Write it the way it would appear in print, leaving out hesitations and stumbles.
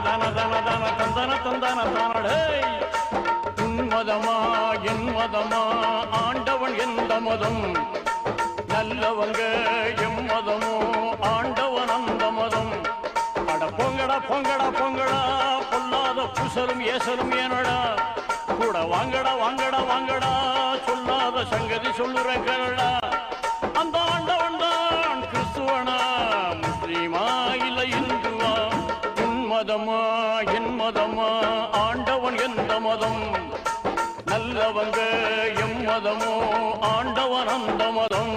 தன தன தன தந்தன தந்தன தானடே உன் மதமா என் மதமா ஆண்டவன் எந்த மதம் நல்லவங்க எம் மதமோ ஆண்டவன் அந்த மதம் அட பொங்கடா பொங்கடா பொங்கடா பொல்லாத புசலும் ஏசலும் ஏனடா கூட வாங்கடா வாங்கடா வாங்கடா சொல்லாத சங்கதி சொல்லுறேன் கேளடா அந்த ஆண்டவன் தான் கிறிஸ்துவனா முஸ்லீமா இல்ல இந்துவா உன் மதமா என் மதமா ஆண்டவன் எந்த மதம் நல்லவங்க எம் மதமோ ஆண்டவன் அந்த மதம்